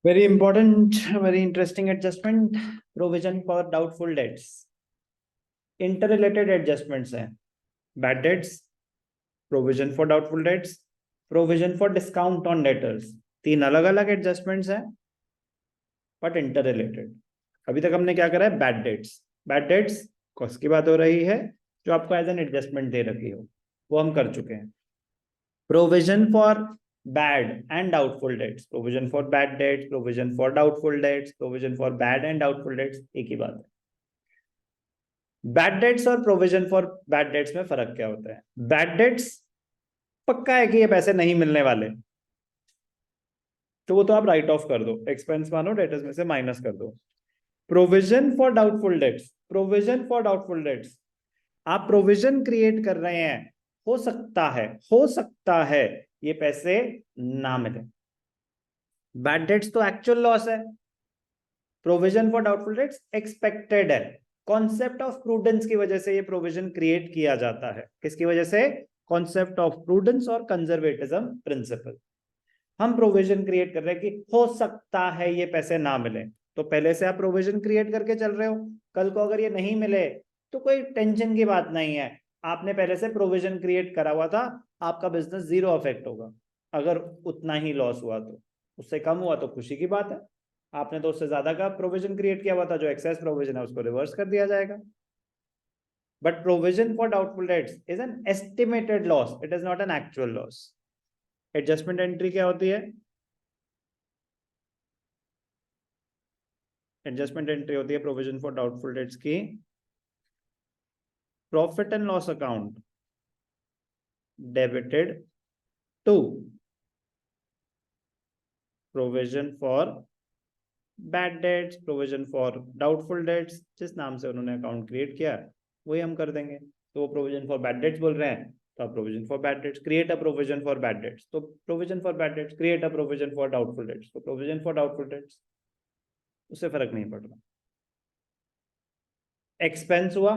Very important, very interesting adjustment. Provision for doubtful debts. Interrelated adjustments हैं. Bad debts, provision for doubtful debts, provision for discount on debtors. तीन अलग अलग adjustments हैं but interrelated. अभी तक हमने क्या करा है? Bad debts. Bad debts cost की बात हो रही है जो आपको एज एन एडजस्टमेंट दे रखी हो, वो हम कर चुके हैं. Provision for bad and doubtful debts, provision for bad debts, provision for doubtful debts, provision for bad and doubtful debts, एक ही बात है. बैड डेट्स और प्रोविजन फॉर बैड डेट्स में फर्क क्या होता है? बैड डेट्स पक्का है कि ये पैसे नहीं मिलने वाले, तो वो तो आप राइट ऑफ कर दो, एक्सपेंस मानो, डेटर्स में से माइनस कर दो. Provision for doubtful dates, provision for doubtful dates, आप प्रोविजन क्रिएट कर रहे हैं, हो सकता है ये पैसे ना मिले. बैड डेट्स तो एक्चुअल लॉस है. Provision for doubtful dates expected है. कॉन्सेप्ट ऑफ प्रूडेंस की वजह से ये प्रोविजन क्रिएट किया जाता है. किसकी वजह से? कॉन्सेप्ट ऑफ प्रूडेंस और कंजर्वेटिज्म प्रिंसिपल. हम प्रोविजन क्रिएट कर रहे हैं कि हो सकता है ये पैसे ना मिले, तो पहले से आप प्रोविजन क्रिएट करके चल रहे हो. कल को अगर ये नहीं मिले तो कोई टेंशन की बात नहीं है, आपने पहले से प्रोविजन क्रिएट करा हुआ था, आपका बिजनेस जीरो अफेक्ट होगा. अगर उतना ही लॉस हुआ तो, उससे कम हुआ तो खुशी की बात है. आपने तो उससे ज्यादा का प्रोविजन क्रिएट किया हुआ था, जो एक्सेस प्रोविजन है उसको रिवर्स कर दिया जाएगा. But provision for doubtful debts is an estimated loss, it is not an actual loss. Adjustment entry क्या होती है? एडजस्टमेंट एंट्री होती है प्रोविजन फॉर डाउटफुल डेट्स की profit and loss account debited to provision for bad debts, provision for doubtful debts. जिस नाम से उन्होंने अकाउंट क्रिएट किया वही हम कर देंगे. तो वो प्रोविजन फॉर बैड डेट्स बोल रहे हैं, तो आप provision for bad debts, create a provision for bad debts, तो provision for bad debts, create a provision for doubtful debts, तो प्रोविजन फॉर डाउटफुल डेट्स. उससे फर्क नहीं पड़ रहा. एक्सपेंस हुआ,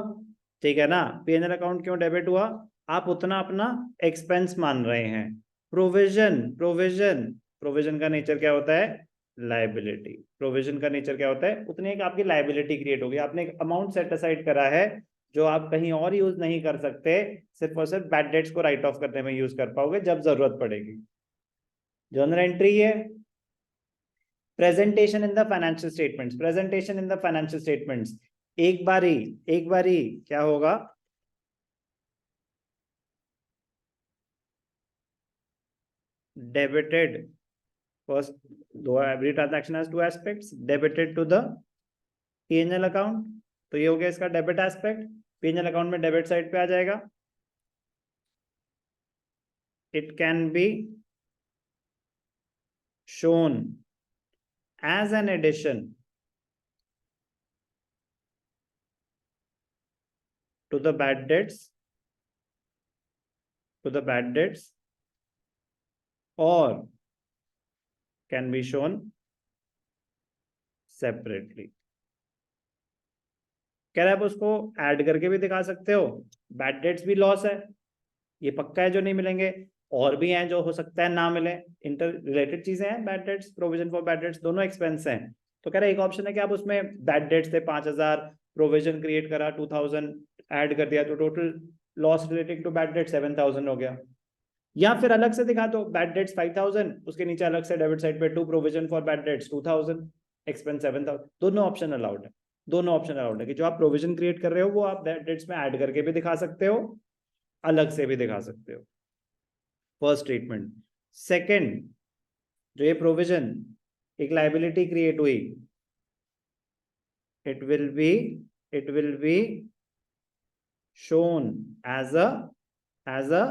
ठीक है ना? पीएनएल अकाउंट क्यों डेबिट हुआ? आप उतना अपना एक्सपेंस मान रहे हैं. प्रोविजन, प्रोविजन, प्रोविजन का नेचर क्या होता है? लायबिलिटी. प्रोविजन का नेचर क्या होता है? उतनी एक आपकी लायबिलिटी क्रिएट होगी, आपने एक अमाउंट सेट असाइड करा है जो आप कहीं और यूज नहीं कर सकते, सिर्फ और सिर्फ बैड डेट्स को राइट ऑफ करने में यूज कर पाओगे जब जरूरत पड़ेगी. जर्नल एंट्री है presentation in the financial statements. Presentation in the financial statements, एक बारी क्या होगा? डेबिटेड फर्स्ट, दो, every transaction has two aspects, debited to the PNL account. तो ये हो गया इसका डेबिट एस्पेक्ट. पीएनएल अकाउंट में डेबिट साइड पे आ जाएगा. It can be shown as an addition to the bad debts, to the bad debts, or can be shown separately. कह रहे आप उसको ऐड करके भी दिखा सकते हो. बैड डेट्स भी लॉस है, ये पक्का है जो नहीं मिलेंगे, और भी हैं जो हो सकता है ना मिले. इंटर रिलेटेड चीजें हैं. Bad debts, provision for bad dates, दोनों एक्सपेंस हैं. तो कह रहे एक ऑप्शन है कि आप उसमें बैड डेट्स थे 5,000, प्रोविजन क्रिएट करा 2,000, ऐड कर दिया, तो total loss relating to bad debt 7,000 हो गया. या फिर अलग से दिखा दो, बैड डेट्स 5,000, उसके नीचे अलग से डेबिट साइड पे to provision for bad debts 2,000, expense 7,000. दोनों ऑप्शन अलाउड है. दोनों ऑप्शन अलाउड है कि जो आप प्रोविजन क्रिएट कर रहे हो वो आप बैड डेट्स में ऐड करके भी दिखा सकते हो, अलग से भी दिखा सकते हो. First treatment. सेकंड, जो ये प्रोविजन एक लायबिलिटी क्रिएट हुई, it will be shown as a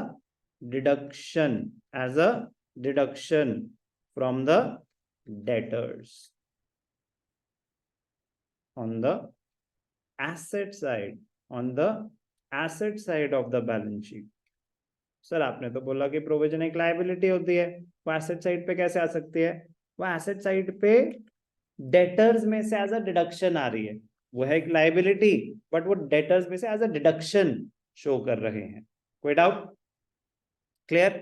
deduction, as a deduction from the debtors on the asset side, on the asset side of the balance sheet. Sir आपने तो बोला कि provision एक liability होती है, वो एसेट साइड पे कैसे आ सकती है? वो एसेट साइड पे डेटर्स में से एज अ डिडक्शन आ रही है. वो है एक लायबिलिटी, बट वो डेटर्स में से एज अ डिडक्शन शो कर रहे हैं. कोई डाउट? क्लियर?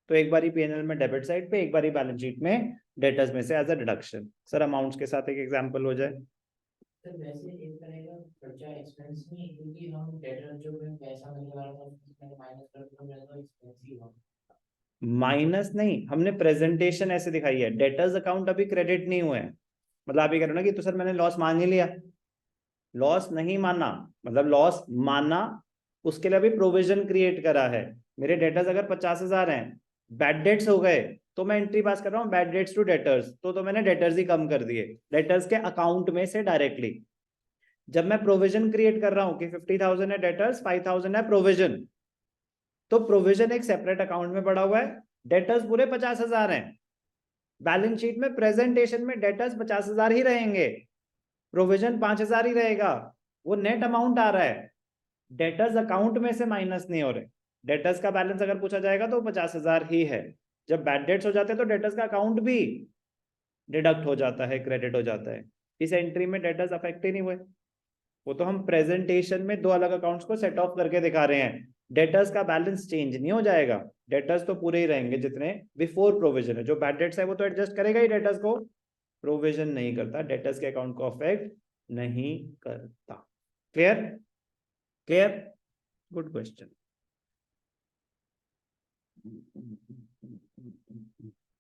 तो एक बारी पीएनएल में डेबिट साइड पे, एक बारी बैलेंस शीट में डेटर्स में से as a deduction. Sir amounts के साथ एक एग्जांपल हो जाए। सर वैसे एक तरह का खर्चा एक्सपेंस नहीं, क्योंकि हम डेटर जो में पैसा मिलने वाला था उसमें माइनस कर दो, मेरा तो एक्सपेंस ही हुआ। माइनस नहीं, हमने प्रेजेंटेशन ऐसे दिखाई है, डेटर्स अकाउंट अभी क्रेडिट नहीं हुए हैं। मतलब आप ये कह रहे हो ना कि तो सर मैंने लॉस मान ही लिया, लॉस नहीं माना, मतलब लॉस माना, उसके लिए अभी प्रोविजन क्रिएट करा है। मेरे डेटर्स अगर 50,000 हैं, बैड डेट्स हो गए, तो मैं एंट्री पास कर रहा हूँ बैड डेट्स टू डेटर्स, तो मैंने डेटर्स ही कम कर दिए डेटर्स के अकाउंट में से डायरेक्टली। जब मैं प्रोविजन क्रिएट कर रहा हूँ कि 50,000 है डेटर्स, 5,000 है प्रोविजन, तो प्रोविजन एक सेपरेट अकाउंट में पड़ा हुआ है, डेटर्स पूरे 50,000 हैं। बैलेंस शीट में प्रेजेंटेशन में डेटर्स 50,000 ही रहेंगे, प्रोविजन 5,000 ही रहेगा, वो नेट अमाउंट आ रहा है, डेटर्स अकाउंट में से माइनस नहीं हो रहे। डेटर्स का बैलेंस अगर पूछा जाएगा तो 50,000 ही है। जब बैड डेट्स हो जाते हैं तो डेटर्स का अकाउंट भी डिडक्ट हो जाता है, क्रेडिट हो जाता है। इस एंट्री में डेटर्स अफेक्ट ही नहीं हुए, वो तो हम प्रेजेंटेशन में दो अलग अकाउंट्स को सेट ऑफ करके दिखा रहे हैं। डेटर्स का बैलेंस चेंज नहीं हो जाएगा, डेटर्स तो पूरे ही रहेंगे जितने बिफोर प्रोविजन है। जो बैड डेट्स है वो तो एडजस्ट करेगा ही डेटर्स को, प्रोविजन नहीं करता, डेटर्स के अकाउंट को अफेक्ट नहीं करता। क्लियर? क्लियर? Good question.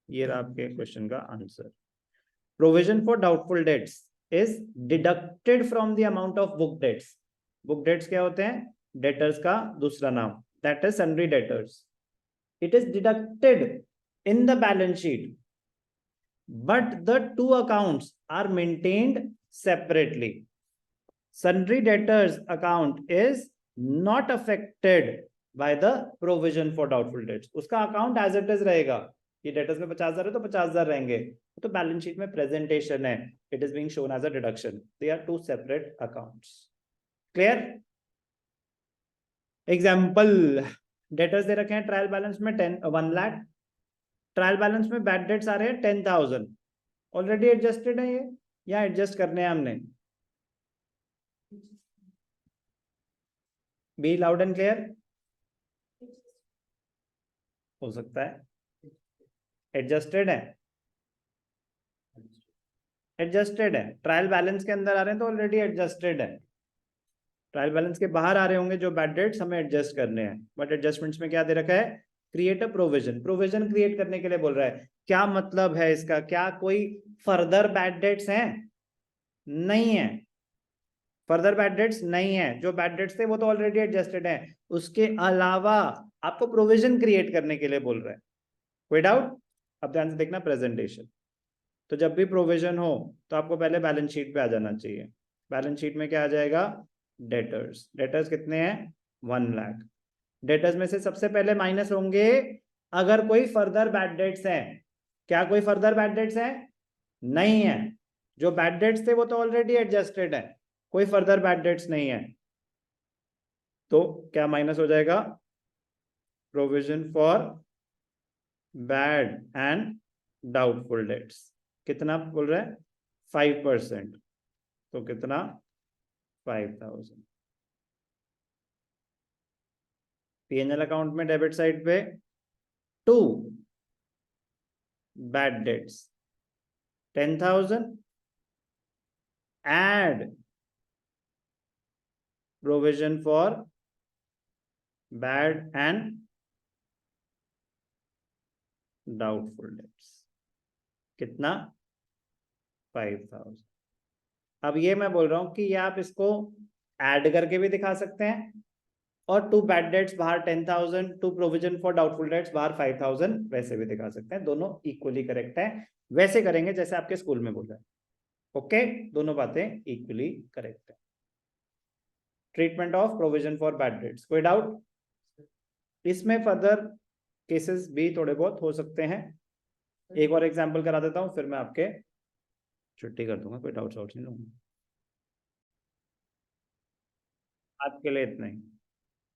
ये रहा आपके क्वेश्चन का answer. Provision for doubtful debts is deducted from the amount of book debts. Book debts क्या होते हैं? डेटर्स का दूसरा नाम, that is sundry debtors. It is deducted in the balance sheet, but the two accounts are maintained separately. Sundry debtors account is not affected by the provision for doubtful debts. उसका account as it is रहेगा, ये debtors में 50,000 है तो 50,000 रहेंगे, तो balance sheet में presentation है, it is being shown as a deduction, they are two separate accounts. Clear? Example, debtors दे रखे हैं ट्रायल बैलेंस में 1 लाख, ट्रायल बैलेंस में बैड डेट्स आ रहे हैं 10,000, ऑलरेडी एडजस्टेड है ये, या एडजस्ट करने हैं हमने? Be loud and clear. हो सकता है एडजस्टेड है, एडजस्टेड है, ट्रायल बैलेंस के अंदर आ रहे हैं तो ऑलरेडी एडजस्टेड है, ट्रायल बैलेंस के बाहर आ रहे होंगे जो बैड डेट्स, हमें एडजस्ट करने हैं। बट एडजस्टमेंट्स में क्या दे रखा है? Create a provision, provision create करने के लिए बोल रहा है। क्या मतलब है इसका? क्या कोई फर्दर बैड डेट्स हैं? नहीं है, फर्दर बैड डेट्स नहीं है, जो बैड डेट्स थे वो तो ऑलरेडी एडजस्टेड है, उसके अलावा आपको प्रोविजन क्रिएट करने के लिए बोल रहा है। कोई डाउट? अब ध्यान से देखना प्रेजेंटेशन। तो जब भी प्रोविजन हो तो आपको पहले बैलेंस शीट पे आ जाना चाहिए। बैलेंस शीट में क्या आ जाएगा? डेटर्स। डेटर्स कितने हैं? 1 लाख। डेटर्स में से सबसे पहले माइनस होंगे अगर कोई फर्दर बैड डेट्स हैं। क्या कोई फर्दर बैड डेट्स हैं? नहीं है, जो बैड डेट्स थे वो तो ऑलरेडी एडजस्टेड है, कोई फर्दर बैड डेट्स नहीं है, तो क्या माइनस हो जाएगा? Provision for bad and doubtful debts. कितना बोल रहा है? 5%, तो कितना? 5,000। पीएनएल अकाउंट में डेबिट साइड पे 2 bad debts 10,000, add provision for bad and doubtful debts, कितना? 5,000। अब ये मैं बोल रहा हूं कि ये आप इसको ऐड करके भी दिखा सकते हैं, और 2 बैड डेट्स बाहर 10,000, 2 प्रोविजन फॉर डाउटफुल डेट्स बाहर 5,000, वैसे भी दिखा सकते हैं। दोनों इक्वली करेक्ट है, वैसे करेंगे जैसे आपके स्कूल में बोल रहे हैं। ओके, दोनों बातें इक्वली करेक्ट है। Treatment of provision for bad dates, कोई डाउट? इसमें फर्दर केसेस भी थोड़े बहुत हो सकते हैं, एक और एग्जांपल करा देता हूं, फिर मैं आपके छुट्टी कर दूंगा, कोई डाउट नहीं लूंगा। आज के लिए इतना ही।